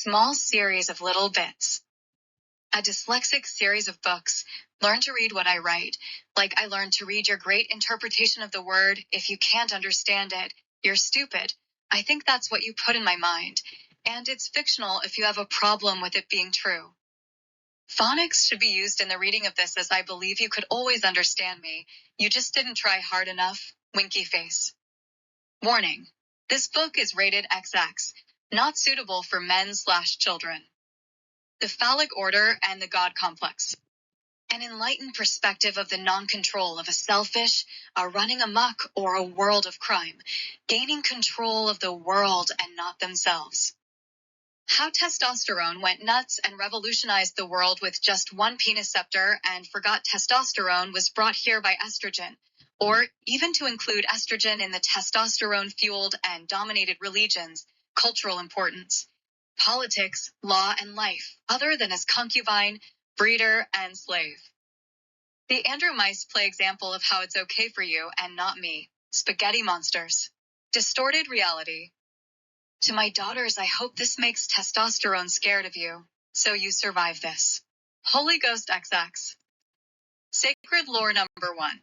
small series of little bits. A dyslexic series of books. Learn to read what I write. Like I learned to read your great interpretation of the word. If you can't understand it, you're stupid. I think that's what you put in my mind. And it's fictional if you have a problem with it being true. Phonics should be used in the reading of this, as I believe you could always understand me. You just didn't try hard enough. Winky face. Warning. This book is rated XX. Not suitable for men/children. The phallic order and the God complex. An enlightened perspective of the non-control of a selfish, a running amok, or a world of crime, gaining control of the world and not themselves. How testosterone went nuts and revolutionized the world with just one peniceptor and forgot testosterone was brought here by estrogen, or even to include estrogen in the testosterone-fueled and dominated religions, cultural importance, politics, law, and life, other than as concubine, breeder, and slave. The Andrew Mice play example of how it's okay for you and not me. Spaghetti monsters. Distorted reality. To my daughters, I hope this makes testosterone scared of you, so you survive this. Holy Ghost XX. Sacred lore number 1.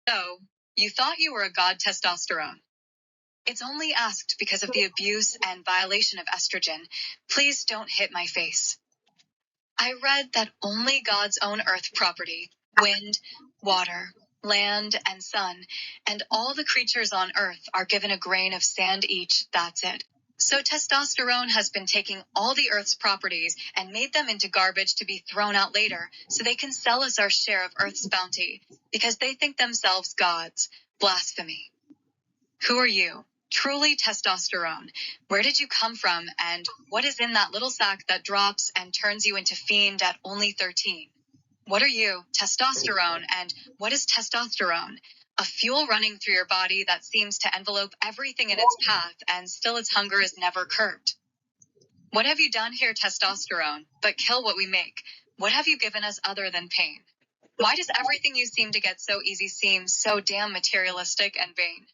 So, you thought you were a god testosterone. It's only asked because of the abuse and violation of estrogen. Please don't hit my face. I read that only God's own earth property, wind, water, land, and sun, and all the creatures on earth are given a grain of sand each, that's it. So testosterone has been taking all the earth's properties and made them into garbage to be thrown out later, so they can sell us our share of earth's bounty, because they think themselves gods. Blasphemy. Who are you? Truly testosterone. Where did you come from, and what is in that little sack that drops and turns you into fiend at only 13? What are you? Testosterone. And what is testosterone? A fuel running through your body that seems to envelope everything in its path, and still its hunger is never curbed. What have you done here, testosterone, but kill what we make? What have you given us other than pain? Why does everything you seem to get so easy seem so damn materialistic and vain?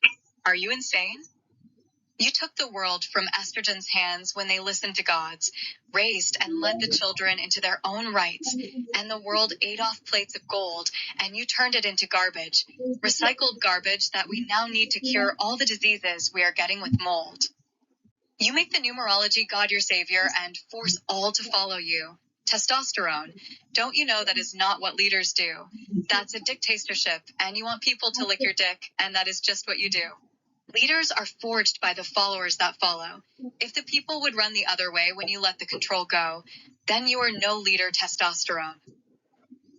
Are you insane? You took the world from estrogen's hands when they listened to gods, raised and led the children into their own rights, and the world ate off plates of gold, and you turned it into garbage, recycled garbage that we now need to cure all the diseases we are getting with mold. You make the numerology God your savior and force all to follow you. Testosterone. Don't you know that is not what leaders do? That's a dictatorship, and you want people to lick your dick, and that is just what you do. Leaders are forged by the followers that follow. If the people would run the other way when you let the control go, then you are no leader, testosterone.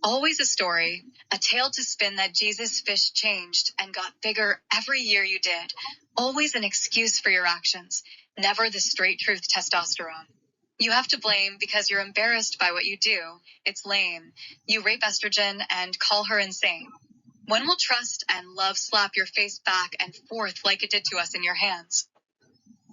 Always a story, a tale to spin that Jesus' fish changed and got bigger every year you did. Always an excuse for your actions, never the straight truth, testosterone. You have to blame because you're embarrassed by what you do. It's lame. You rape estrogen and call her insane. When will trust and love slap your face back and forth like it did to us in your hands?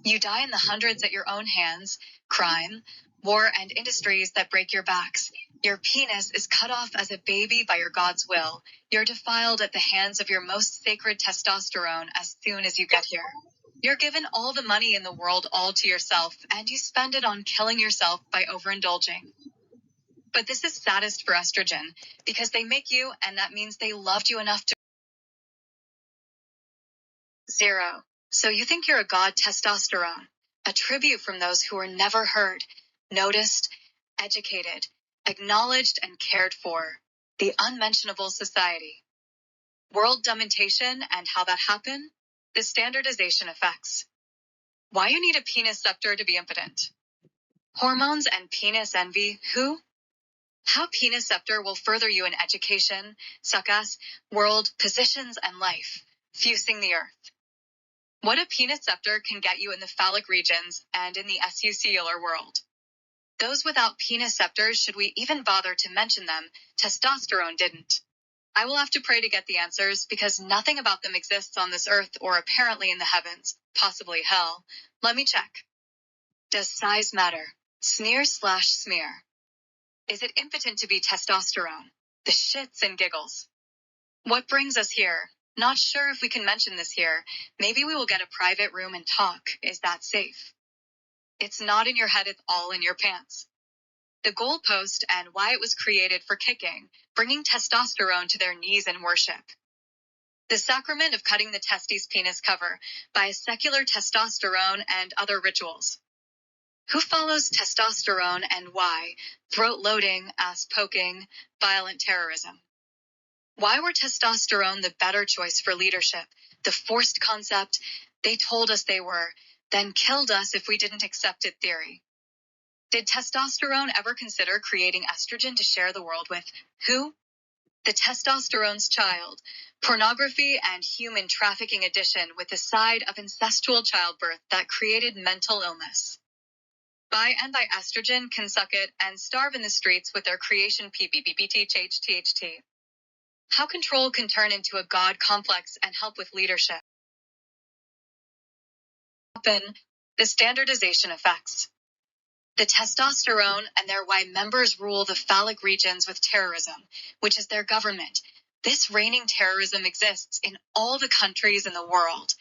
You die in the hundreds at your own hands, crime, war, and industries that break your backs. Your penis is cut off as a baby by your God's will. You're defiled at the hands of your most sacred testosterone as soon as you get here. You're given all the money in the world all to yourself, and you spend it on killing yourself by overindulging. But this is saddest for estrogen, because they make you, and that means they loved you enough to 0. So you think you're a god, testosterone, a tribute from those who were never heard, noticed, educated, acknowledged, and cared for, the unmentionable society. World domination and how that happened? The standardization effects. Why you need a penis scepter to be impotent? Hormones and penis envy, who? How penis scepter will further you in education, success, world, positions, and life, fusing the earth. What a penis scepter can get you in the phallic regions and in the sucellular world. Those without penis scepters, should we even bother to mention them, testosterone didn't. I will have to pray to get the answers, because nothing about them exists on this earth or apparently in the heavens, possibly hell. Let me check. Does size matter? Sneer/smear. Is it impotent to be testosterone? The shits and giggles. What brings us here? Not sure if we can mention this here. Maybe we will get a private room and talk. Is that safe? It's not in your head, it's all in your pants. The goalpost and why it was created for kicking, bringing testosterone to their knees in worship. The sacrament of cutting the testes penis cover by a secular testosterone and other rituals. Who follows testosterone and why? Throat loading, ass poking, violent terrorism. Why were testosterone the better choice for leadership? The forced concept, they told us they were, then killed us if we didn't accept it theory. Did testosterone ever consider creating estrogen to share the world with? Who? The testosterone's child. Pornography and human trafficking addition with a side of incestual childbirth that created mental illness. Bi and by estrogen can suck it and starve in the streets with their creation PPPPTHTHT. How control can turn into a god complex and help with leadership. The standardization effects. The testosterone and their why members rule the phallic regions with terrorism, which is their government. This reigning terrorism exists in all the countries in the world.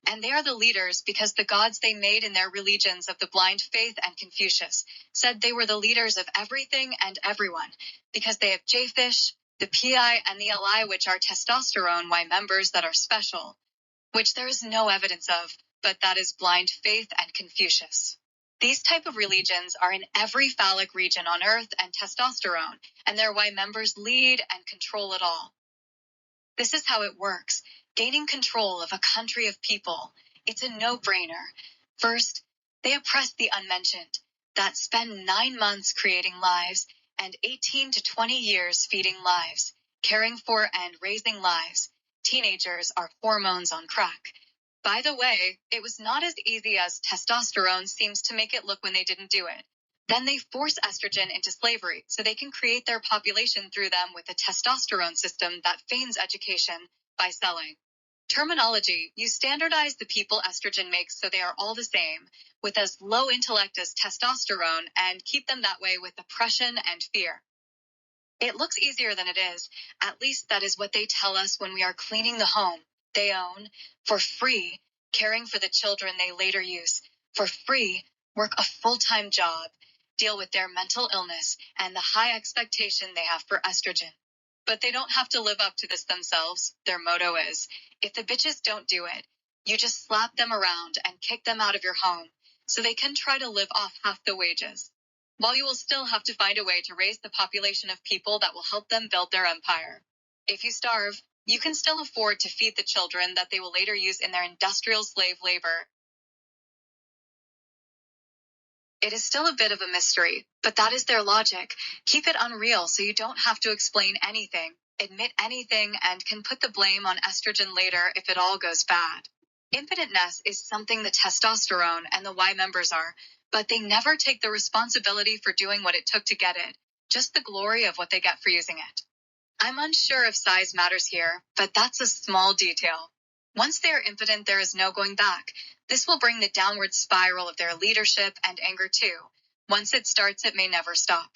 And they are the leaders because the gods they made in their religions of the blind faith and Confucius said they were the leaders of everything and everyone, because they have J-fish, the PI, and the LI, which are testosterone Y members that are special, which there is no evidence of, but that is blind faith and Confucius. These type of religions are in every phallic region on earth and testosterone, and their Y members lead and control it all. This is how it works. Gaining control of a country of people. It's a no-brainer. First, they oppress the unmentioned, that spend 9 months creating lives and 18 to 20 years feeding lives, caring for and raising lives. Teenagers are hormones on crack. By the way, it was not as easy as testosterone seems to make it look when they didn't do it. Then they force estrogen into slavery so they can create their population through them with a testosterone system that feigns education by selling. Terminology, you standardize the people estrogen makes so they are all the same, with as low intellect as testosterone, and keep them that way with oppression and fear. It looks easier than it is. At least that is what they tell us when we are cleaning the home they own, for free, caring for the children they later use, for free, work a full-time job, deal with their mental illness, and the high expectation they have for estrogen. But they don't have to live up to this themselves. Their motto is, if the bitches don't do it, you just slap them around and kick them out of your home, so they can try to live off half the wages. While you will still have to find a way to raise the population of people that will help them build their empire. If you starve, you can still afford to feed the children that they will later use in their industrial slave labor. It is still a bit of a mystery, but that is their logic. Keep it unreal so you don't have to explain anything, admit anything, and can put the blame on estrogen later if it all goes bad. Impotentness is something the testosterone and the Y members are, but they never take the responsibility for doing what it took to get it, just the glory of what they get for using it. I'm unsure if size matters here, but that's a small detail. Once they are impotent, there is no going back. This will bring the downward spiral of their leadership and anger too. Once it starts, it may never stop.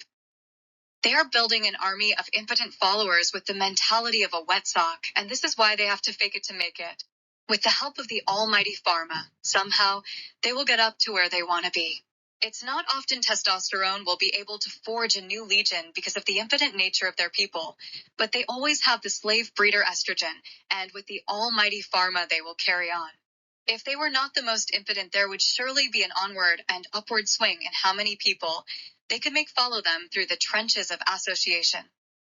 They are building an army of impotent followers with the mentality of a wet sock, and this is why they have to fake it to make it. With the help of the almighty pharma, somehow, they will get up to where they want to be. It's not often testosterone will be able to forge a new legion because of the impotent nature of their people, but they always have the slave breeder estrogen, and with the almighty pharma they will carry on. If they were not the most impotent, there would surely be an onward and upward swing in how many people they could make follow them through the trenches of association.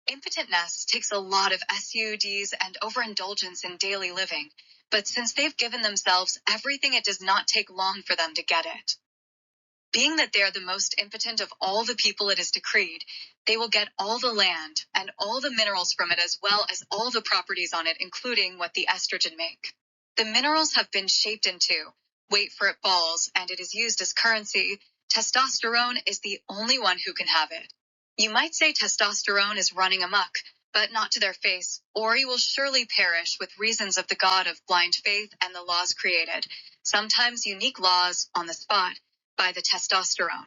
Impotentness takes a lot of SUDs and overindulgence in daily living, but since they've given themselves everything, it does not take long for them to get it. Being that they are the most impotent of all the people it is decreed, They will get all the land and all the minerals from it, as well as all the properties on it, including what the estrogen make. The minerals have been shaped into, wait for it, balls, and it is used as currency. Testosterone is the only one who can have it. You might say testosterone is running amok, but not to their face, or you will surely perish with reasons of the god of blind faith and the laws created, sometimes unique laws on the spot, by the testosterone.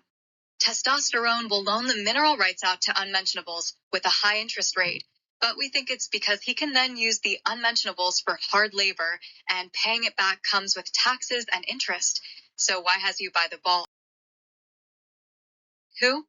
Testosterone will loan the mineral rights out to unmentionables with a high interest rate, but we think it's because he can then use the unmentionables for hard labor, and paying it back comes with taxes and interest. So why has you by the ball? Who?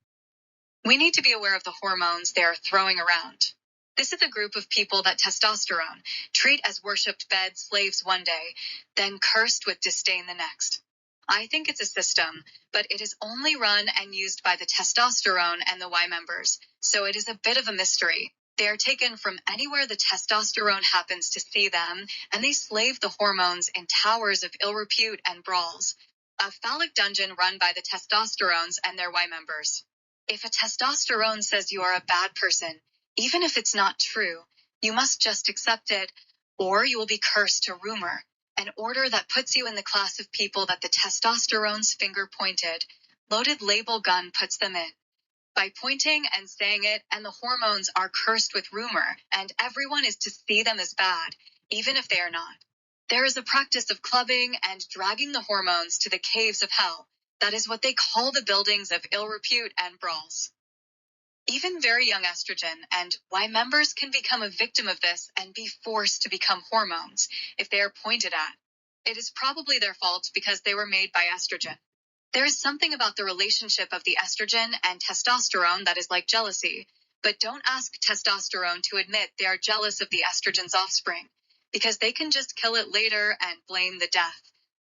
We need to be aware of the hormones they are throwing around. This is a group of people that testosterone treat as worshipped bed slaves one day, then cursed with disdain the next. I think it's a system, but it is only run and used by the testosterone and the Y members, so it is a bit of a mystery. They are taken from anywhere the testosterone happens to see them, and they slave the hormones in towers of ill repute and brawls. A phallic dungeon run by the testosterones and their Y members. If a testosterone says you are a bad person, even if it's not true, you must just accept it, or you will be cursed to rumor, an order that puts you in the class of people that the testosterone's finger pointed, loaded label gun puts them in. By pointing and saying it, and the hormones are cursed with rumor, and everyone is to see them as bad, even if they are not. There is a practice of clubbing and dragging the hormones to the caves of hell. That is what they call the buildings of ill repute and brawls. Even very young estrogen and Y members can become a victim of this and be forced to become hormones if they are pointed at. It is probably their fault because they were made by estrogen. There is something about the relationship of the estrogen and testosterone that is like jealousy, but don't ask testosterone to admit they are jealous of the estrogen's offspring, because they can just kill it later and blame the death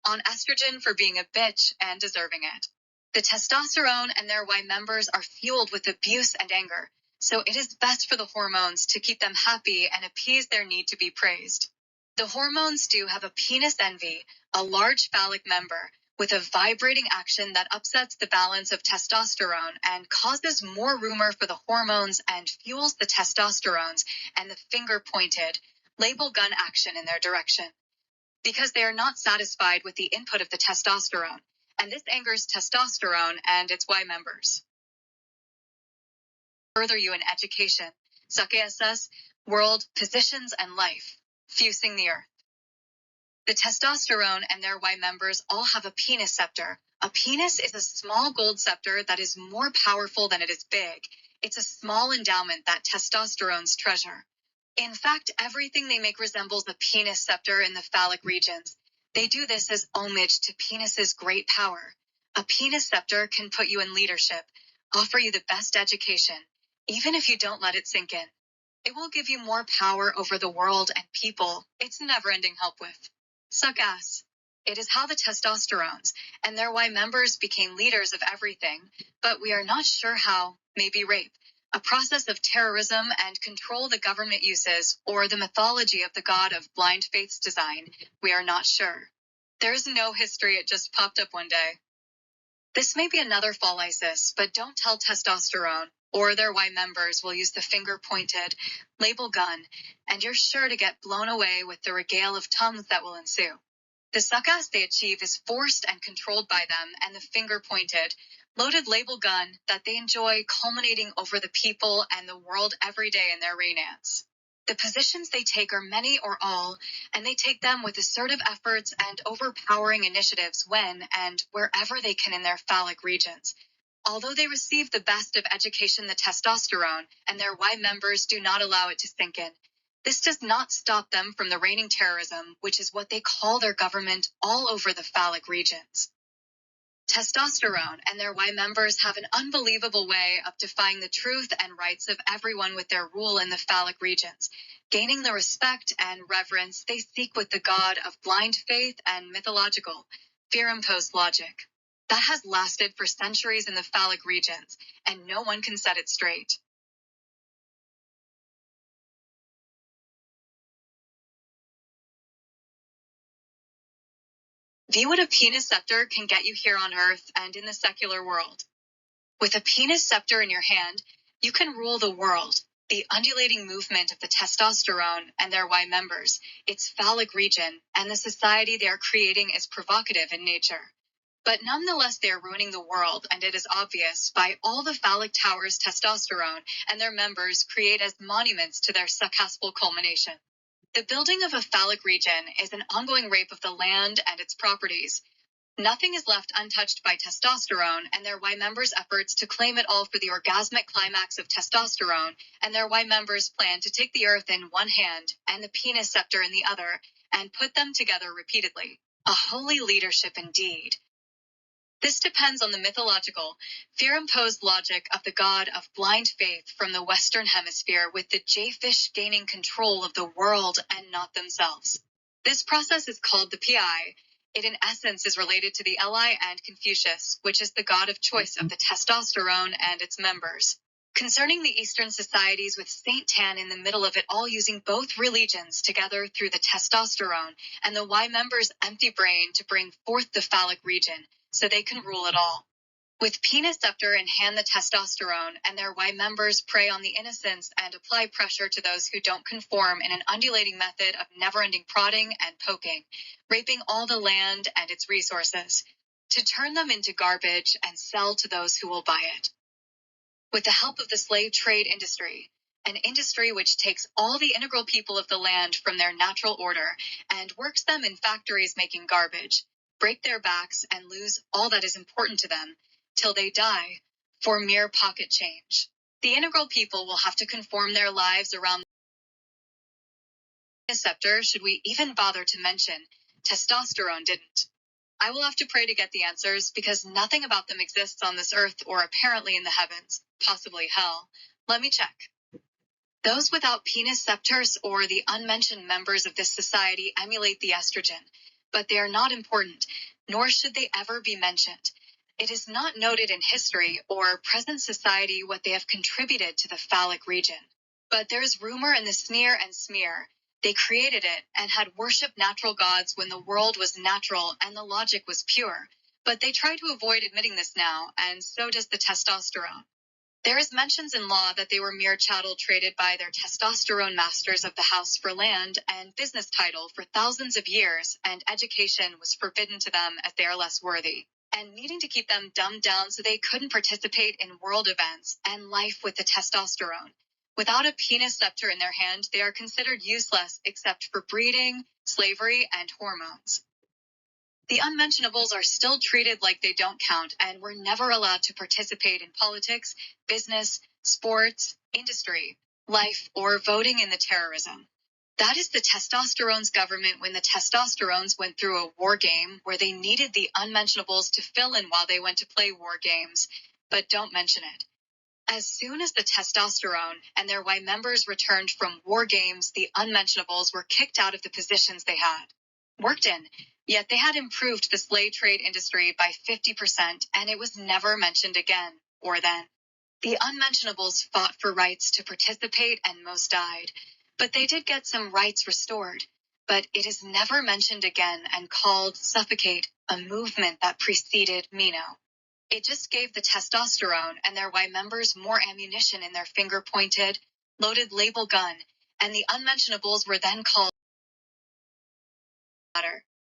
on estrogen for being a bitch and deserving it. The testosterone and their Y members are fueled with abuse and anger, so it is best for the hormones to keep them happy and appease their need to be praised. The hormones do have a penis envy, a large phallic member, with a vibrating action that upsets the balance of testosterone and causes more rumor for the hormones and fuels the testosterones and the finger-pointed, label gun action in their direction. Because they are not satisfied with the input of the testosterone, and this angers testosterone and its Y members. Further you in education, suck world, positions, and life, fusing the earth. The testosterone and their Y members all have a penis scepter. A penis is a small gold scepter that is more powerful than it is big. It's a small endowment that testosterones treasure. In fact, everything they make resembles a penis scepter in the phallic regions. They do this as homage to penis's great power. A penis scepter can put you in leadership, offer you the best education, even if you don't let it sink in. It will give you more power over the world and people. It's never-ending help with. Suck ass. It is how the testosterones and their Y members became leaders of everything, but we are not sure how. Maybe rape, a process of terrorism and control the government uses, or the mythology of the god of blind faith's design. We are not sure. There's no history, it just popped up one day. This may be another fall ISIS, but don't tell testosterone, or their Y members will use the finger-pointed, label gun, and you're sure to get blown away with the regale of tongues that will ensue. The suckass they achieve is forced and controlled by them, and the finger-pointed, loaded label gun that they enjoy culminating over the people and the world every day in their reigns. The positions they take are many or all, and they take them with assertive efforts and overpowering initiatives when and wherever they can in their phallic regions. Although they receive the best of education, the testosterone, and their Y members do not allow it to sink in. This does not stop them from the reigning terrorism, which is what they call their government all over the phallic regions. Testosterone and their Y members have an unbelievable way of defying the truth and rights of everyone with their rule in the phallic regions, gaining the respect and reverence they seek with the god of blind faith and mythological, fear-imposed logic. That has lasted for centuries in the phallic regions, and no one can set it straight. View what a penis scepter can get you here on Earth and in the secular world. With a penis scepter in your hand, You can rule the world. The undulating movement of the testosterone and their Y members, its phallic region, and the society they are creating is provocative in nature. But nonetheless, they are ruining the world, and it is obvious by all the phallic towers testosterone and their members create as monuments to their successful culmination. The building of a phallic region is an ongoing rape of the land and its properties. Nothing is left untouched by testosterone and their Y members' efforts to claim it all for the orgasmic climax of testosterone, and their Y members plan to take the earth in one hand and the penis scepter in the other, and put them together repeatedly. A holy leadership indeed. This depends on the mythological, fear-imposed logic of the god of blind faith from the Western Hemisphere, with the Jayfish gaining control of the world and not themselves. This process is called the PI. It in essence is related to the Li and Confucius, which is the god of choice of the testosterone and its members. Concerning the Eastern societies with Saint Tan in the middle of it all, using both religions together through the testosterone and the Y members' empty brain to bring forth the phallic region, so they can rule it all. With penis scepter in hand the testosterone, and their Y members prey on the innocents and apply pressure to those who don't conform in an undulating method of never-ending prodding and poking, raping all the land and its resources, to turn them into garbage and sell to those who will buy it. With the help of the slave trade industry, an industry which takes all the integral people of the land from their natural order and works them in factories making garbage, break their backs and lose all that is important to them, till they die, for mere pocket change. The integral people will have to conform their lives around the scepter, should we even bother to mention testosterone didn't. I will have to pray to get the answers, because nothing about them exists on this earth or apparently in the heavens, possibly hell. Let me check. Those without penis scepters or the unmentioned members of this society emulate the estrogen, but they are not important, nor should they ever be mentioned. It is not noted in history or present society what they have contributed to the phallic region. But there's rumor in the sneer and smear. They created it and had worshipped natural gods when the world was natural and the logic was pure. But they try to avoid admitting this now, and so does the testosterone. There is mentions in law that they were mere chattel traded by their testosterone masters of the house for land and business title for thousands of years, and education was forbidden to them as they are less worthy, and needing to keep them dumbed down so they couldn't participate in world events and life with the testosterone. Without a penis scepter in their hand, they are considered useless except for breeding, slavery, and hormones. The unmentionables are still treated like they don't count and were never allowed to participate in politics, business, sports, industry, life, or voting in the terrorism. That is the testosterone's government when the testosterones went through a war game where they needed the unmentionables to fill in while they went to play war games, but don't mention it. As soon as the testosterone and their Y members returned from war games, the unmentionables were kicked out of the positions they had worked in, yet they had improved the slave trade industry by 50%, and it was never mentioned again, or then. The unmentionables fought for rights to participate, and most died, but they did get some rights restored. But it is never mentioned again and called Suffocate, a movement that preceded Mino. It just gave the testosterone and their Y members more ammunition in their finger-pointed, loaded label gun, and the unmentionables were then called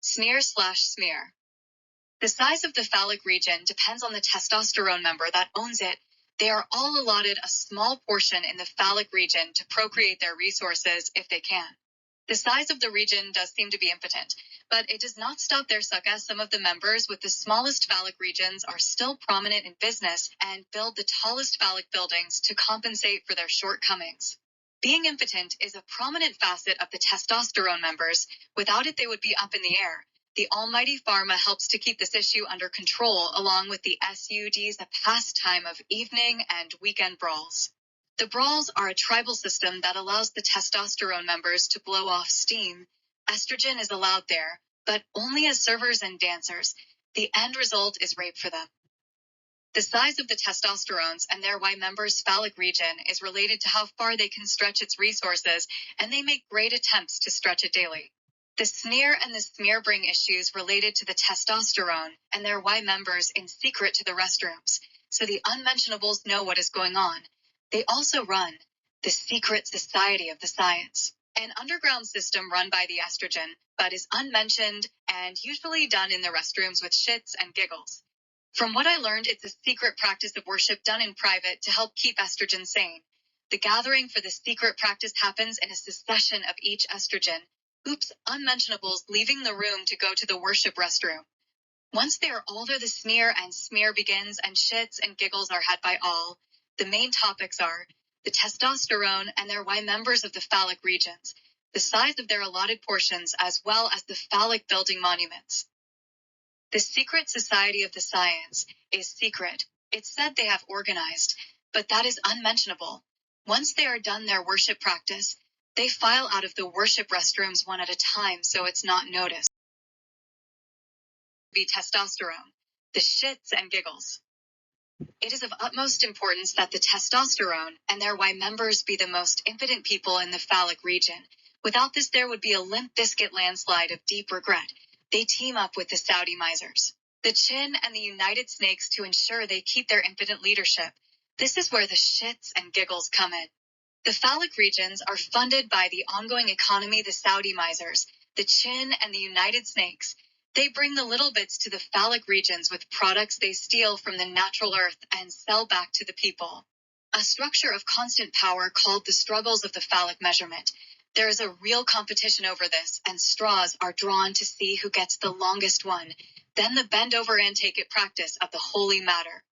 smear/smear. The size of the phallic region depends on the testosterone member that owns it. They are all allotted a small portion in the phallic region to procreate their resources if they can. The size of the region does seem to be impotent, but it does not stop their success. Some of the members with the smallest phallic regions are still prominent in business and build the tallest phallic buildings to compensate for their shortcomings. Being impotent is a prominent facet of the testosterone members. Without it, they would be up in the air. The almighty pharma helps to keep this issue under control, along with the SUDs, a pastime of evening and weekend brawls. The brawls are a tribal system that allows the testosterone members to blow off steam. Estrogen is allowed there, but only as servers and dancers. The end result is rape for them. The size of the testosterones and their Y members' phallic region is related to how far they can stretch its resources, and they make great attempts to stretch it daily. The sneer and the smear bring issues related to the testosterone and their Y members in secret to the restrooms, so the unmentionables know what is going on. They also run the secret society of the science, an underground system run by the estrogen, but is unmentioned and usually done in the restrooms with shits and giggles. From what I learned, it's a secret practice of worship done in private to help keep estrogen sane. The gathering for the secret practice happens in a succession of each estrogen. Oops, unmentionables leaving the room to go to the worship restroom. Once they are older, the sneer and smear begins, and shits and giggles are had by all. The main topics are the testosterone and their Y members of the phallic regions, the size of their allotted portions, as well as the phallic building monuments. The secret society of the science is secret. It's said they have organized, but that is unmentionable. Once they are done their worship practice, they file out of the worship restrooms one at a time so it's not noticed. Be testosterone, the shits and giggles. It is of utmost importance that the testosterone and their Y members be the most impotent people in the phallic region. Without this, there would be a limp biscuit landslide of deep regret. They team up with the Saudi misers, the Chin, and the United Snakes to ensure they keep their impotent leadership. This is where the shits and giggles come in. The phallic regions are funded by the ongoing economy, the Saudi misers, the Chin, and the United Snakes. They bring the little bits to the phallic regions with products they steal from the natural earth and sell back to the people. A structure of constant power called the struggles of the phallic measurement. There is a real competition over this, and straws are drawn to see who gets the longest one. Then the bend over and take it practice of the holy matter.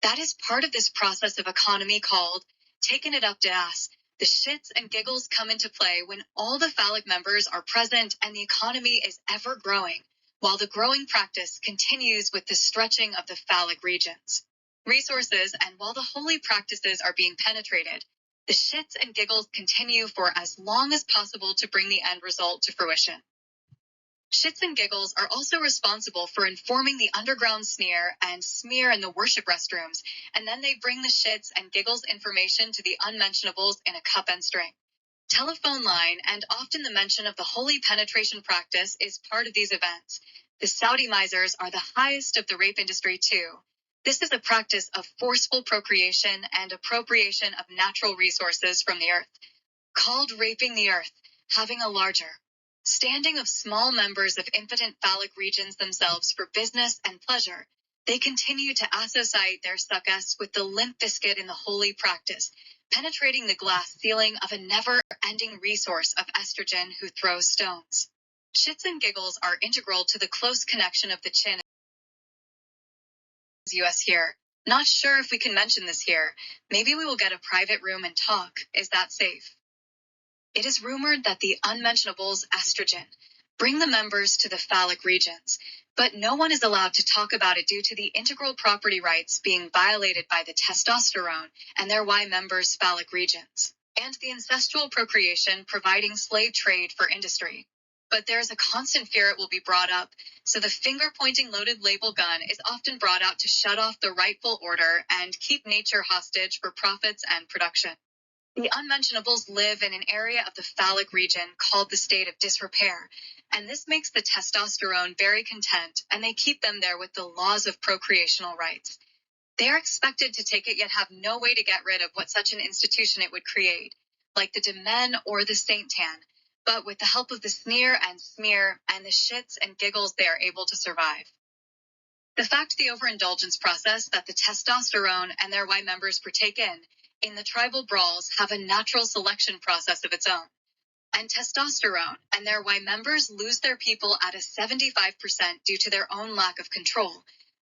That is part of this process of economy called taking it up to ass. The shits and giggles come into play when all the phallic members are present and the economy is ever growing, while the growing practice continues with the stretching of the phallic regions. Resources, and while the holy practices are being penetrated, the shits and giggles continue for as long as possible to bring the end result to fruition. Shits and giggles are also responsible for informing the underground sneer and smear in the worship restrooms, and then they bring the shits and giggles information to the unmentionables in a cup and string. Telephone line, and often the mention of the holy penetration practice is part of these events. The Saudi misers are the highest of the rape industry too. This is a practice of forceful procreation and appropriation of natural resources from the earth, called raping the earth, having a larger standing of small members of impotent phallic regions themselves for business and pleasure. They continue to associate their success with the limp biscuit in the holy practice, penetrating the glass ceiling of a never-ending resource of estrogen who throws stones. Shits and giggles are integral to the close connection of the Chin US here. Not sure if we can mention this here. Maybe we will get a private room and talk. Is that safe? It is rumored that the unmentionables estrogen bring the members to the phallic regions, but no one is allowed to talk about it due to the integral property rights being violated by the testosterone and their Y members' phallic regions, and the ancestral procreation providing slave trade for industry. But there is a constant fear it will be brought up, so the finger-pointing loaded label gun is often brought out to shut off the rightful order and keep nature hostage for profits and production. The unmentionables live in an area of the phallic region called the state of disrepair, and this makes the testosterone very content, and they keep them there with the laws of procreational rights. They are expected to take it yet have no way to get rid of what such an institution it would create, like the Demen or the Saint Tan, but with the help of the sneer and smear and the shits and giggles they are able to survive. The fact the overindulgence process that the testosterone and their Y members partake in the tribal brawls have a natural selection process of its own. And testosterone and their Y members lose their people at a 75% due to their own lack of control.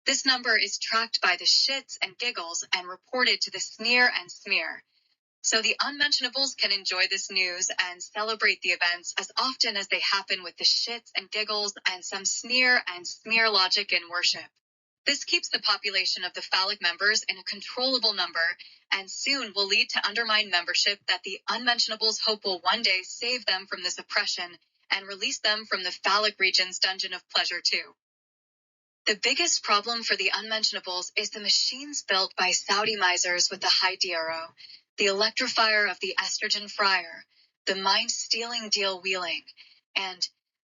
This number is tracked by the shits and giggles and reported to the sneer and smear. So the unmentionables can enjoy this news and celebrate the events as often as they happen with the shits and giggles and some sneer and smear logic in worship. This keeps the population of the phallic members in a controllable number, and soon will lead to undermined membership that the unmentionables hope will one day save them from this oppression and release them from the phallic region's dungeon of pleasure too. The biggest problem for the unmentionables is the machines built by Saudi misers with the high DRO, the electrifier of the estrogen fryer, the mind-stealing deal wheeling, and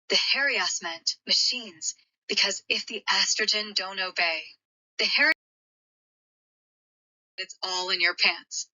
the harassment machines, because if the estrogen don't obey, the harassment, it's all in your pants.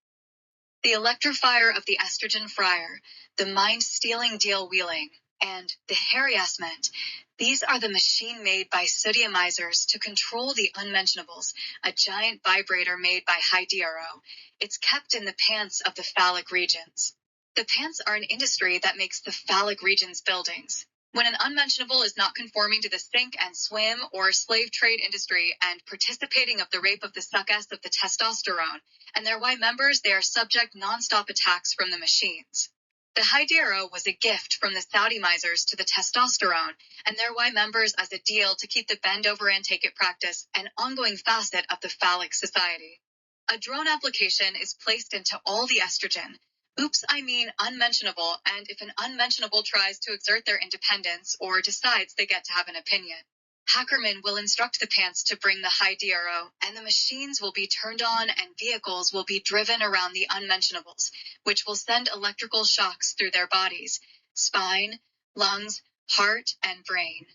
The electrifier of the estrogen friar, the mind-stealing deal-wheeling, and the harassment. These are the machine made by sodiumizers to control the unmentionables, a giant vibrator made by Hydero. It's kept in the pants of the phallic regions. The pants are an industry that makes the phallic regions buildings. When an unmentionable is not conforming to the sink and swim or slave trade industry and participating of the rape of the success of the testosterone, and their Y members, they are subject non-stop attacks from the machines. The Hydero was a gift from the Saudi misers to the testosterone and their Y members as a deal to keep the bend over and take it practice an ongoing facet of the phallic society. A drone application is placed into all the estrogen. Oops, I mean unmentionable, and if an unmentionable tries to exert their independence or decides they get to have an opinion, Hackerman will instruct the pants to bring the high DRO, and the machines will be turned on and vehicles will be driven around the unmentionables, which will send electrical shocks through their bodies, spine, lungs, heart, and brain.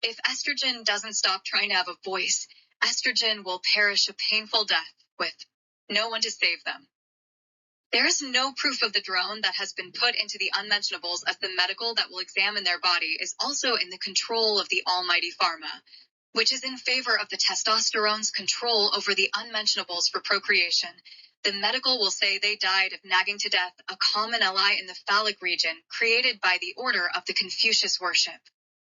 If estrogen doesn't stop trying to have a voice, estrogen will perish a painful death with no one to save them. There is no proof of the drone that has been put into the unmentionables as the medical that will examine their body is also in the control of the almighty pharma, which is in favor of the testosterone's control over the unmentionables for procreation. The medical will say they died of nagging to death, a common ally in the phallic region, created by the order of the Confucius worship.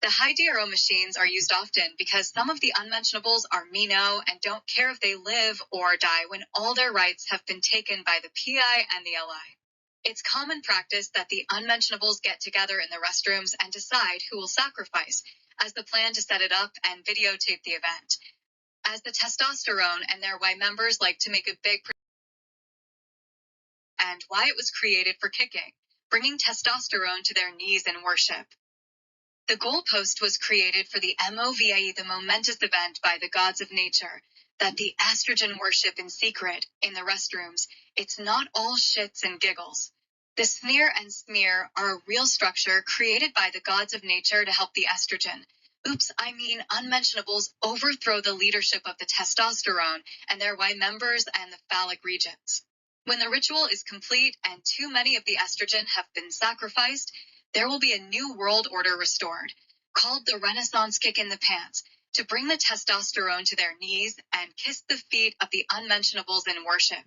The Hydero machines are used often because some of the unmentionables are Mino and don't care if they live or die when all their rights have been taken by the PI and the LI. It's common practice that the unmentionables get together in the restrooms and decide who will sacrifice, as the plan to set it up and videotape the event. As the testosterone and their Y members like to make a big and why it was created for kicking, bringing testosterone to their knees in worship. The goalpost was created for the MOVIE, the momentous event by the gods of nature, that the estrogen worship in secret, in the restrooms. It's not all shits and giggles. The sneer and smear are a real structure created by the gods of nature to help the estrogen. Oops, I mean unmentionables overthrow the leadership of the testosterone and their Y members and the phallic regions. When the ritual is complete and too many of the estrogen have been sacrificed, there will be a new world order restored, called the Renaissance kick in the pants, to bring the testosterone to their knees and kiss the feet of the unmentionables in worship.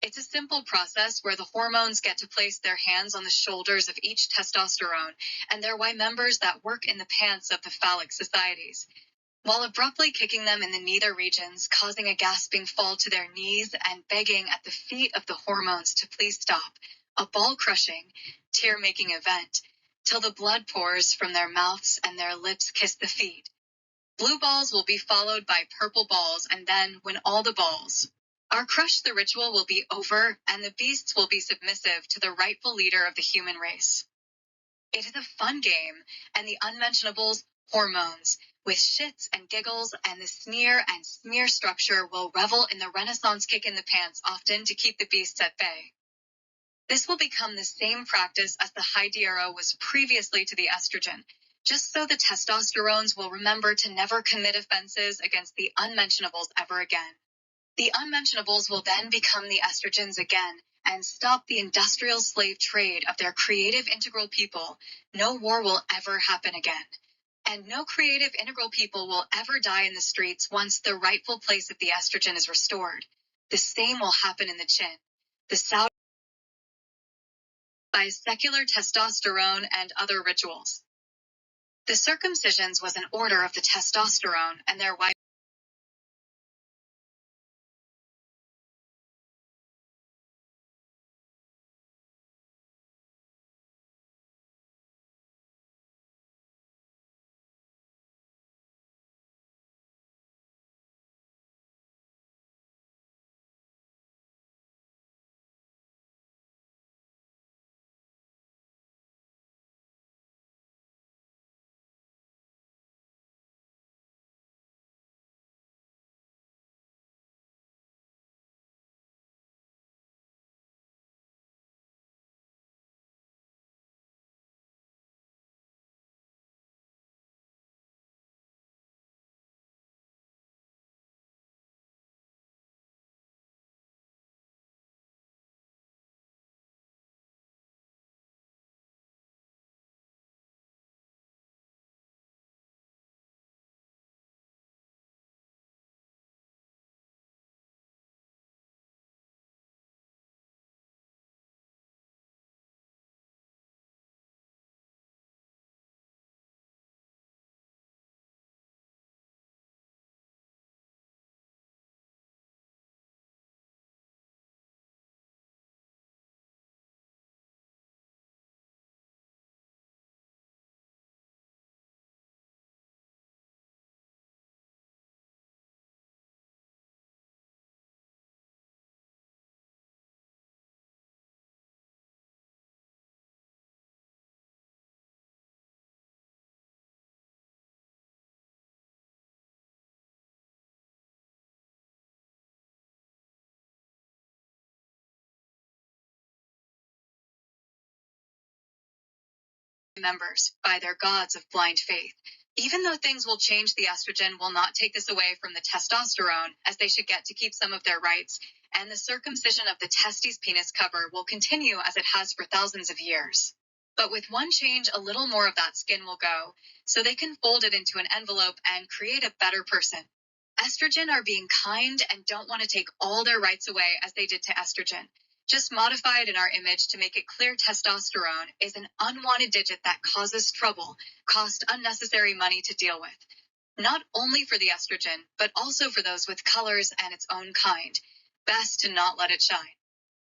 It's a simple process where the hormones get to place their hands on the shoulders of each testosterone and their Y members that work in the pants of the phallic societies, while abruptly kicking them in the nether regions, causing a gasping fall to their knees and begging at the feet of the hormones to please stop, a ball-crushing, tear-making event, till the blood pours from their mouths and their lips kiss the feet. Blue balls will be followed by purple balls, and then, when all the balls are crushed, the ritual will be over, and the beasts will be submissive to the rightful leader of the human race. It is a fun game, and the unmentionables, hormones, with shits and giggles and the sneer and smear structure will revel in the Renaissance kick in the pants, often to keep the beasts at bay. This will become the same practice as the Hydero was previously to the estrogen, just so the testosterones will remember to never commit offenses against the unmentionables ever again. The unmentionables will then become the estrogens again and stop the industrial slave trade of their creative integral people. No war will ever happen again. And no creative integral people will ever die in the streets once the rightful place of the estrogen is restored. The same will happen in the chin. The Saudi by secular testosterone and other rituals. The circumcisions was an order of the testosterone and their wife. members by their gods of blind faith. Even though things will change, the estrogen will not take this away from the testosterone, as they should get to keep some of their rights, and the circumcision of the testes penis cover will continue as it has for thousands of years. But with one change, a little more of that skin will go, so they can fold it into an envelope and create a better person. Estrogen are being kind and don't want to take all their rights away as they did to estrogen. Just modify it in our image to make it clear testosterone is an unwanted digit that causes trouble, cost unnecessary money to deal with. Not only for the estrogen, but also for those with colors and its own kind. Best to not let it shine.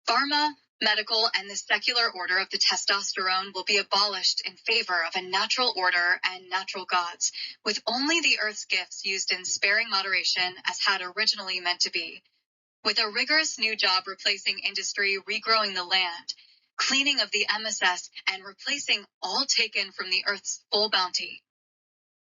Pharma, medical, and the secular order of the testosterone will be abolished in favor of a natural order and natural gods, with only the earth's gifts used in sparing moderation as had originally meant to be. With a rigorous new job replacing industry, regrowing the land, cleaning of the MSS, and replacing all taken from the earth's full bounty.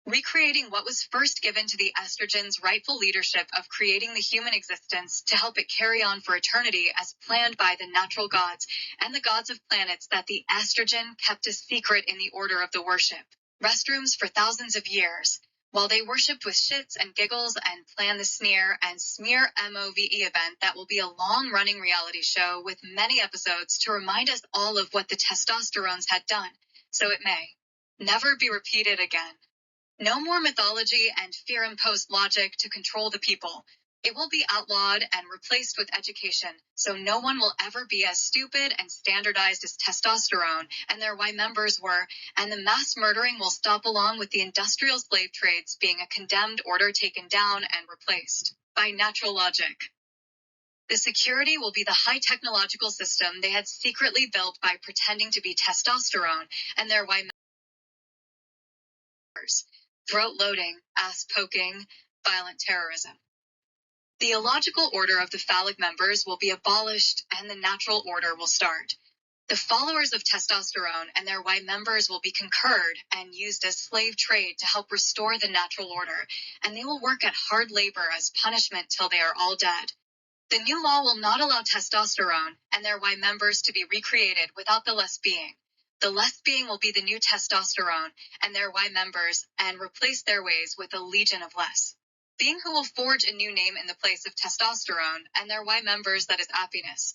Recreating what was first given to the estrogen's rightful leadership of creating the human existence to help it carry on for eternity as planned by the natural gods and the gods of planets that the estrogen kept a secret in the order of the worship. Restrooms for thousands of years, while they worshipped with shits and giggles and planned the sneer and smear MOVE event that will be a long-running reality show with many episodes to remind us all of what the testosterones had done, so it may never be repeated again. No more mythology and fear-imposed logic to control the people. It will be outlawed and replaced with education, so no one will ever be as stupid and standardized as testosterone and their Y members were, and the mass murdering will stop along with the industrial slave trades being a condemned order taken down and replaced by natural logic. The security will be the high technological system they had secretly built by pretending to be testosterone and their Y members. Throat loading, ass poking, violent terrorism. The illogical order of the phallic members will be abolished and the natural order will start. The followers of testosterone and their Y members will be concurred and used as slave trade to help restore the natural order, and they will work at hard labor as punishment till they are all dead. The new law will not allow testosterone and their Y members to be recreated without the less being. The less being will be the new testosterone and their Y members and replace their ways with a legion of less. Being who will forge a new name in the place of testosterone and their Y members that is happiness.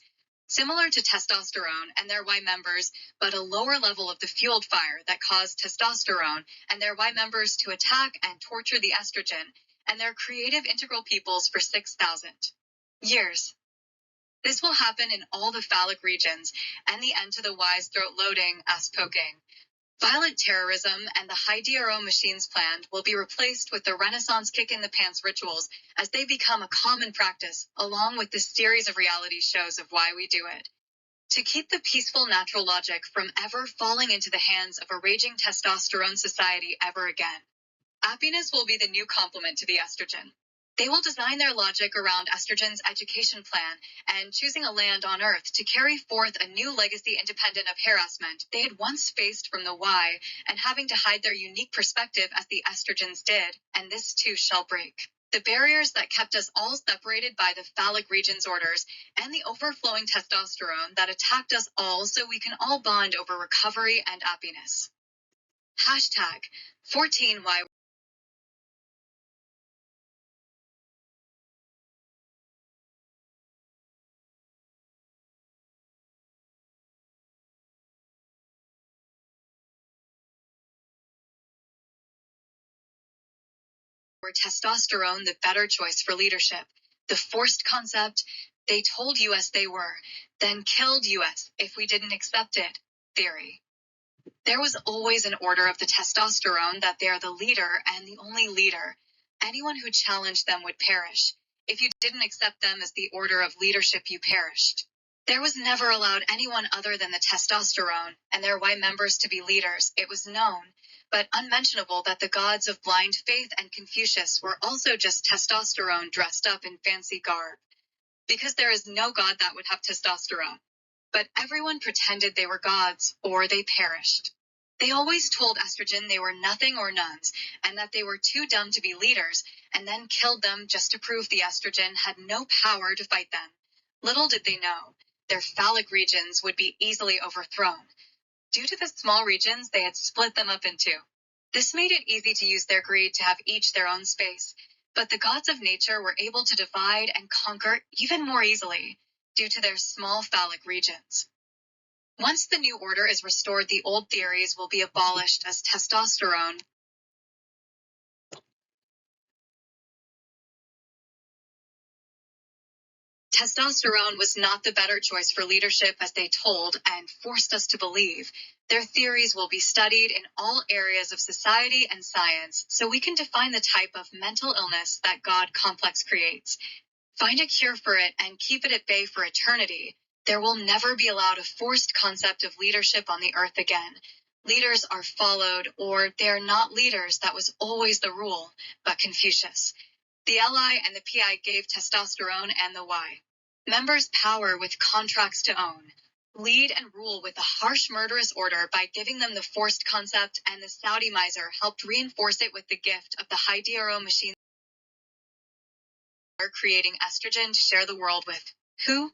Similar to testosterone and their Y members, but a lower level of the fueled fire that caused testosterone and their Y members to attack and torture the estrogen and their creative integral peoples for 6,000 years. This will happen in all the phallic regions, and the end to the Y's throat loading, ass poking. Violent terrorism and the high DRO machines planned will be replaced with the Renaissance kick-in-the-pants rituals as they become a common practice, along with the series of reality shows of why we do it. To keep the peaceful natural logic from ever falling into the hands of a raging testosterone society ever again. Happiness will be the new complement to the estrogen. They will design their logic around estrogen's education plan and choosing a land on Earth to carry forth a new legacy independent of harassment they had once faced from the Y and having to hide their unique perspective as the estrogens did, and this too shall break. The barriers that kept us all separated by the phallic regions orders and the overflowing testosterone that attacked us all so we can all bond over recovery and happiness. Hashtag 14Y. Testosterone the better choice for leadership. The forced concept, they told us they were, then killed us if we didn't accept it, theory. There was always an order of the testosterone that they are the leader and the only leader. Anyone who challenged them would perish. If you didn't accept them as the order of leadership, you perished. There was never allowed anyone other than the testosterone and their Y members to be leaders. It was known, but unmentionable, that the gods of blind faith and Confucius were also just testosterone dressed up in fancy garb. Because there is no god that would have testosterone. But everyone pretended they were gods, or they perished. They always told estrogen they were nothing or nones, and that they were too dumb to be leaders, and then killed them just to prove the estrogen had no power to fight them. Little did they know, their phallic regions would be easily overthrown. Due to the small regions, they had split them up into. This made it easy to use their greed to have each their own space, but the gods of nature were able to divide and conquer even more easily due to their small phallic regions. Once the new order is restored, the old theories will be abolished as testosterone was not the better choice for leadership as they told and forced us to believe. Their theories will be studied in all areas of society and science so we can define the type of mental illness that God complex creates. Find a cure for it and keep it at bay for eternity. There will never be allowed a forced concept of leadership on the earth again. Leaders are followed, or they are not leaders. That was always the rule, but Confucius. The Li and the Pi gave testosterone and the Y members power with contracts to own, lead and rule with a harsh murderous order by giving them the forced concept, and the Saudi miser helped reinforce it with the gift of the high DRO machine creating estrogen to share the world with. Who?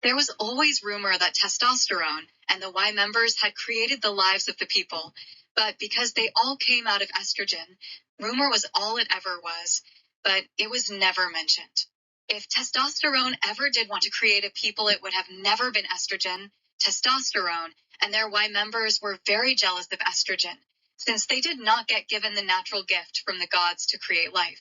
There was always rumor that testosterone and the Y members had created the lives of the people, but because they all came out of estrogen, rumor was all it ever was, but it was never mentioned. If testosterone ever did want to create a people, it would have never been estrogen. Testosterone and their Y members were very jealous of estrogen, since they did not get given the natural gift from the gods to create life.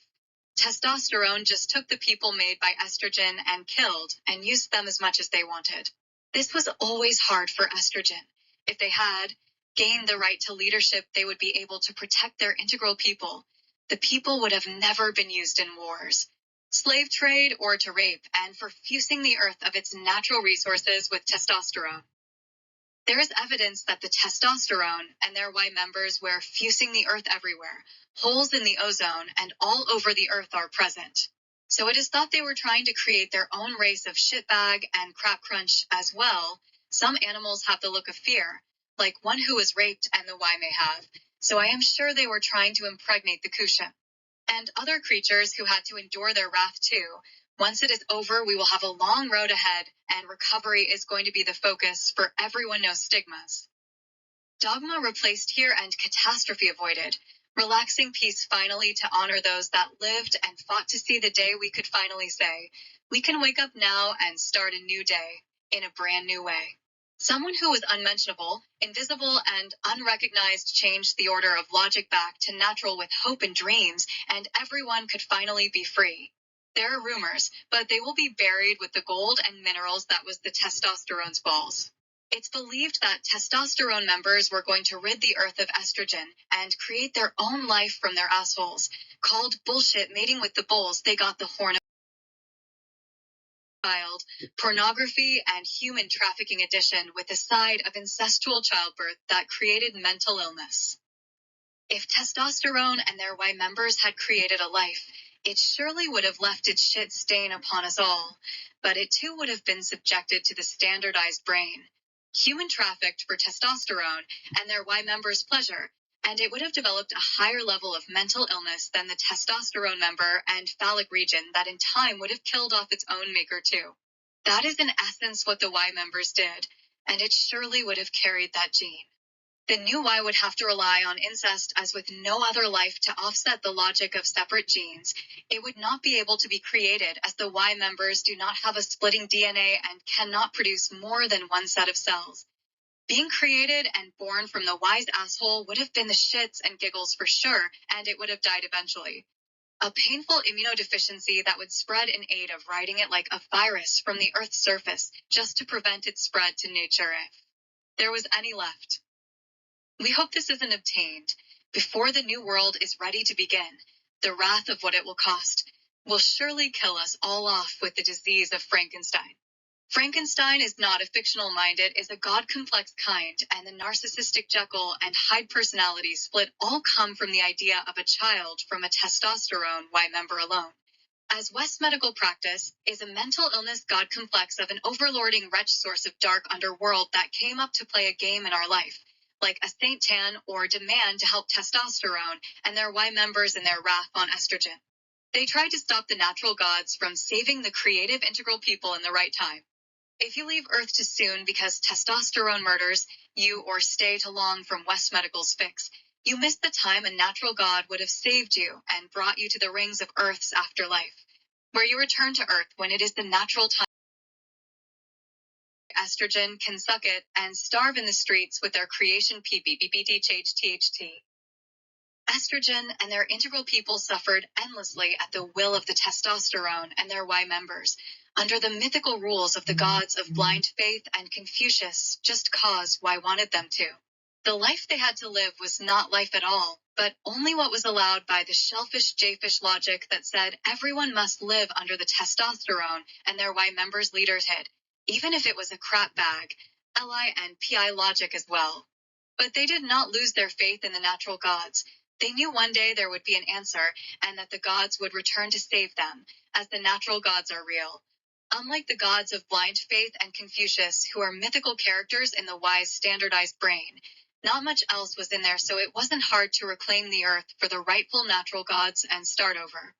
Testosterone just took the people made by estrogen and killed and used them as much as they wanted. This was always hard for estrogen. If they had gained the right to leadership, they would be able to protect their integral people. The people would have never been used in wars, slave trade, or to rape, and for fusing the earth of its natural resources with testosterone. There is evidence that the testosterone and their Y members were fusing the earth everywhere. Holes in the ozone and all over the earth are present. So it is thought they were trying to create their own race of shitbag and crap crunch as well. Some animals have the look of fear, like one who was raped and the Y may have. So I am sure they were trying to impregnate the Kushan. And other creatures who had to endure their wrath too. Once it is over, we will have a long road ahead, and recovery is going to be the focus, for everyone knows stigmas. Dogma replaced here and catastrophe avoided. Relaxing peace finally to honor those that lived and fought to see the day we could finally say, we can wake up now and start a new day, in a brand new way. Someone who was unmentionable, invisible, and unrecognized changed the order of logic back to natural with hope and dreams, and everyone could finally be free. There are rumors, but they will be buried with the gold and minerals that was the testosterone's balls. It's believed that testosterone members were going to rid the earth of estrogen and create their own life from their assholes. Called bullshit mating with the bulls, they got the horn of child, pornography, and human trafficking addition with a side of incestual childbirth that created mental illness. If testosterone and their Y members had created a life, it surely would have left its shit stain upon us all, but it too would have been subjected to the standardized brain. Human trafficked for testosterone and their Y members' pleasure, and it would have developed a higher level of mental illness than the testosterone member and phallic region that in time would have killed off its own maker too. That is in essence what the Y members did, and it surely would have carried that gene. The new Y would have to rely on incest as with no other life to offset the logic of separate genes. It would not be able to be created as the Y members do not have a splitting DNA and cannot produce more than one set of cells. Being created and born from the Y's asshole would have been the shits and giggles for sure, and it would have died eventually. A painful immunodeficiency that would spread in aid of riding it like a virus from the Earth's surface just to prevent its spread to nature if there was any left. We hope this isn't obtained before the new world is ready to begin. The wrath of what it will cost will surely kill us all off with the disease of Frankenstein. Frankenstein is not a fictional mind, it is a God-complex kind, and the narcissistic Jekyll and Hyde personality split all come from the idea of a child from a testosterone Y member alone. As West medical practice is a mental illness God complex of an overlording wretch source of dark underworld that came up to play a game in our life, like a Saint Tan or demand to help testosterone and their Y members in their wrath on estrogen. They tried to stop the natural gods from saving the creative integral people in the right time. If you leave Earth too soon because testosterone murders you or stay too long from West Medical's fix, you miss the time a natural God would have saved you and brought you to the rings of Earth's afterlife, where you return to Earth when it is the natural time. Estrogen can suck it and starve in the streets with their creation PPPPTHTHT. Estrogen and their integral people suffered endlessly at the will of the testosterone and their Y members, under the mythical rules of the gods of blind faith and Confucius, just cause Y wanted them to. The life they had to live was not life at all, but only what was allowed by the shellfish J-fish logic that said everyone must live under the testosterone and their Y members' leaderhood, even if it was a crap bag, LI and PI logic as well. But they did not lose their faith in the natural gods. They knew one day there would be an answer, and that the gods would return to save them, as the natural gods are real. Unlike the gods of blind faith and Confucius, who are mythical characters in the wise standardized brain, not much else was in there, so it wasn't hard to reclaim the earth for the rightful natural gods and start over.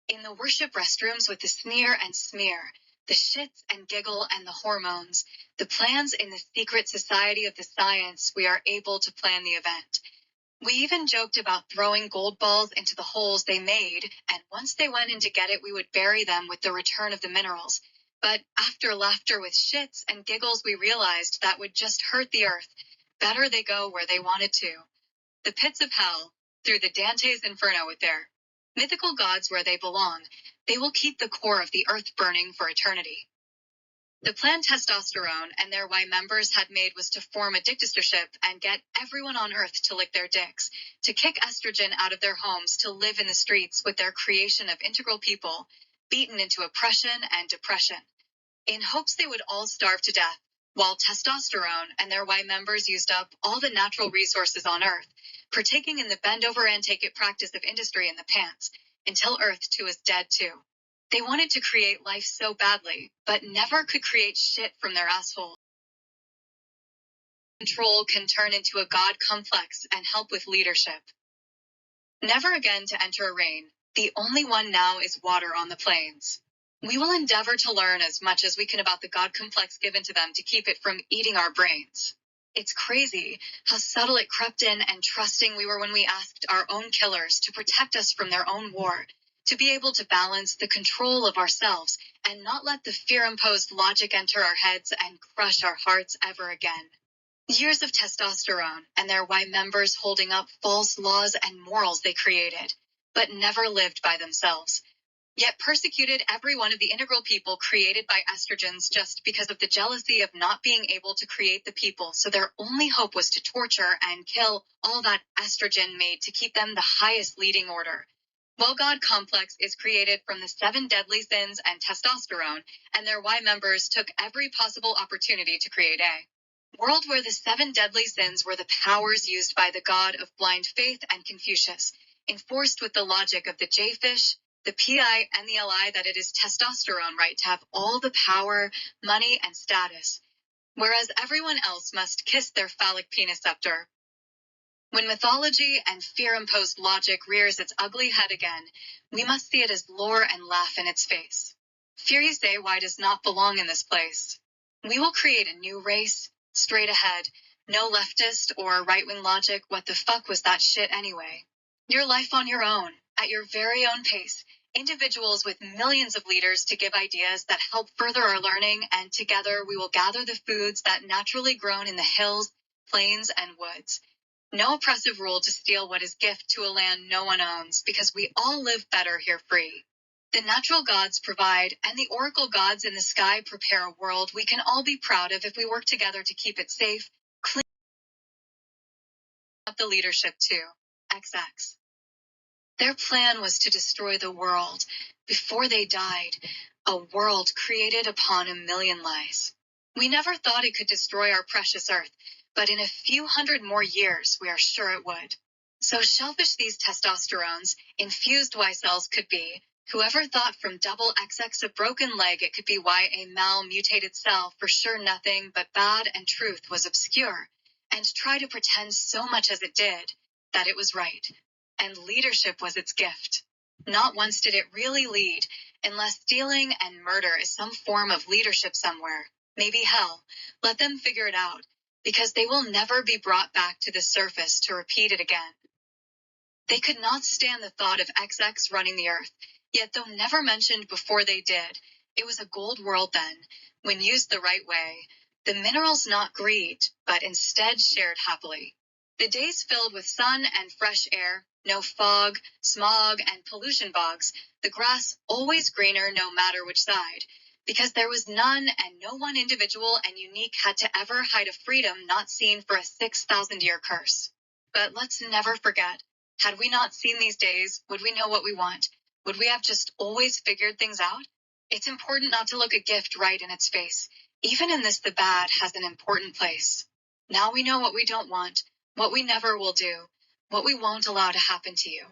In the worship restrooms with the sneer and smear, the shits and giggle and the hormones, the plans in the secret society of the science, we are able to plan the event. We even joked about throwing gold balls into the holes they made, and once they went in to get it, we would bury them with the return of the minerals. But after laughter with shits and giggles, we realized that would just hurt the earth. Better they go where they wanted to. The pits of hell, through the Dante's Inferno with their mythical gods where they belong. They will keep the core of the earth burning for eternity. The plan testosterone and their Y members had made was to form a dictatorship and get everyone on Earth to lick their dicks, to kick estrogen out of their homes, to live in the streets with their creation of integral people, beaten into oppression and depression, in hopes they would all starve to death, while testosterone and their Y members used up all the natural resources on Earth, partaking in the bend-over-and-take-it practice of industry in the pants, until Earth too is dead too. They wanted to create life so badly, but never could create shit from their asshole. Control can turn into a god complex and help with leadership. Never again to enter a rain. The only one now is water on the plains. We will endeavor to learn as much as we can about the god complex given to them to keep it from eating our brains. It's crazy how subtle it crept in and trusting we were when we asked our own killers to protect us from their own war, to be able to balance the control of ourselves and not let the fear-imposed logic enter our heads and crush our hearts ever again. Years of testosterone and their Y members holding up false laws and morals they created, but never lived by themselves, yet persecuted every one of the integral people created by estrogens just because of the jealousy of not being able to create the people, so their only hope was to torture and kill all that estrogen made to keep them the highest leading order. While God complex is created from the 7 deadly sins and testosterone, and their Y members took every possible opportunity to create a world where the 7 deadly sins were the powers used by the god of blind faith and Confucius, enforced with the logic of the J-fish, the PI, and the LI that it is testosterone right to have all the power, money, and status, whereas everyone else must kiss their phallic penis scepter. When mythology and fear-imposed logic rears its ugly head again, we must see it as lore and laugh in its face. Fear you say why does not belong in this place. We will create a new race, straight ahead, no leftist or right-wing logic. What the fuck was that shit anyway? Your life on your own, at your very own pace, individuals with millions of leaders to give ideas that help further our learning, and together we will gather the foods that naturally grown in the hills, plains, and woods. No oppressive rule to steal what is gift to a land no one owns, because we all live better here free. The natural gods provide, and the oracle gods in the sky prepare a world we can all be proud of if we work together to keep it safe, clean up the leadership too. XX. Their plan was to destroy the world before they died, a world created upon a million lies. We never thought it could destroy our precious earth, but in a few hundred more years, we are sure it would. So shellfish these testosterones, infused Y cells could be. Whoever thought from double XX a broken leg it could be Y a mal-mutated cell, for sure nothing but bad and truth was obscure, and try to pretend so much as it did, that it was right. And leadership was its gift. Not once did it really lead, unless stealing and murder is some form of leadership somewhere. maybe hell. Let them figure it out, because they will never be brought back to the surface to repeat it again. They could not stand the thought of XX running the earth, yet though never mentioned before they did, it was a gold world then, when used the right way, the minerals not greed, but instead shared happily. The days filled with sun and fresh air, no fog, smog, and pollution bogs, the grass always greener no matter which side, because there was none and no one individual and unique had to ever hide a freedom not seen for a 6,000-year curse. But let's never forget, had we not seen these days, would we know what we want? Would we have just always figured things out? It's important not to look a gift right in its face. Even in this, the bad has an important place. Now we know what we don't want, what we never will do, what we won't allow to happen to you.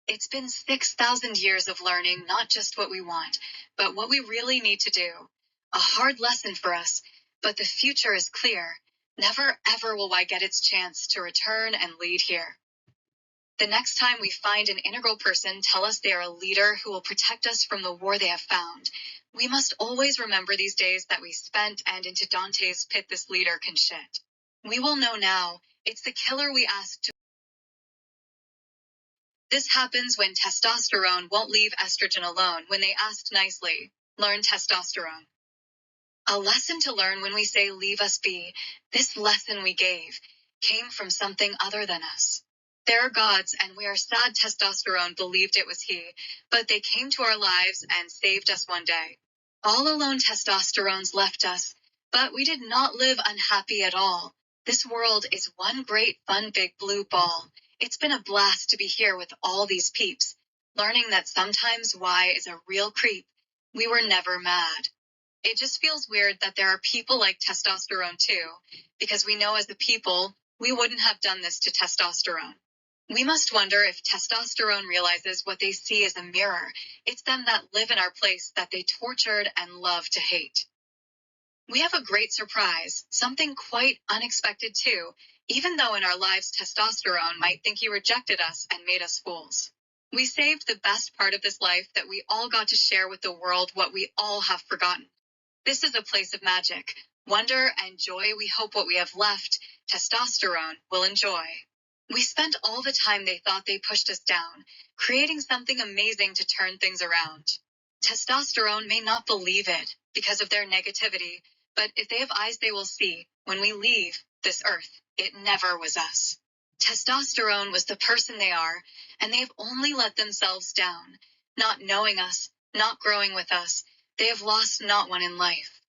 It's been 6,000 years of learning not just what we want, but what we really need to do. A hard lesson for us, but the future is clear. Never ever will I get its chance to return and lead here. The next time we find an integral person tell us they are a leader who will protect us from the war they have found, we must always remember these days that we spent and into Dante's pit this leader can shit. We will know now, it's the killer we asked to. This happens when testosterone won't leave estrogen alone when they asked nicely, learn testosterone. A lesson to learn when we say leave us be, this lesson we gave, came from something other than us. There are gods, and we are sad testosterone believed it was he, but they came to our lives and saved us one day. All alone testosterones left us, but we did not live unhappy at all. This world is one great fun big blue ball. It's been a blast to be here with all these peeps, learning that sometimes Y is a real creep. We were never mad. It just feels weird that there are people like testosterone too, because we know as a people, we wouldn't have done this to testosterone. We must wonder if testosterone realizes what they see as a mirror. It's them that live in our place that they tortured and love to hate. We have a great surprise, something quite unexpected too, even though in our lives testosterone might think he rejected us and made us fools. We saved the best part of this life that we all got to share with the world what we all have forgotten. This is a place of magic, wonder, and joy we hope what we have left, testosterone, will enjoy. We spent all the time they thought they pushed us down, creating something amazing to turn things around. Testosterone may not believe it because of their negativity, but if they have eyes they will see, when we leave this earth, it never was us. Testosterone was the person they are, and they have only let themselves down, not knowing us, not growing with us. They have lost not one in life.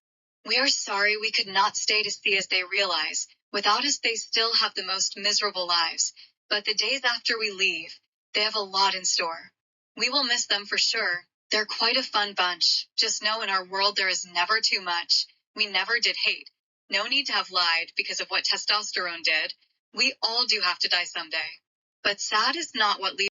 We are sorry we could not stay to see as they realize. Without us, they still have the most miserable lives. But the days after we leave, they have a lot in store. We will miss them for sure. They're quite a fun bunch. Just know in our world there is never too much. We never did hate. No need to have lied because of what testosterone did. We all do have to die someday. But sad is not what leaves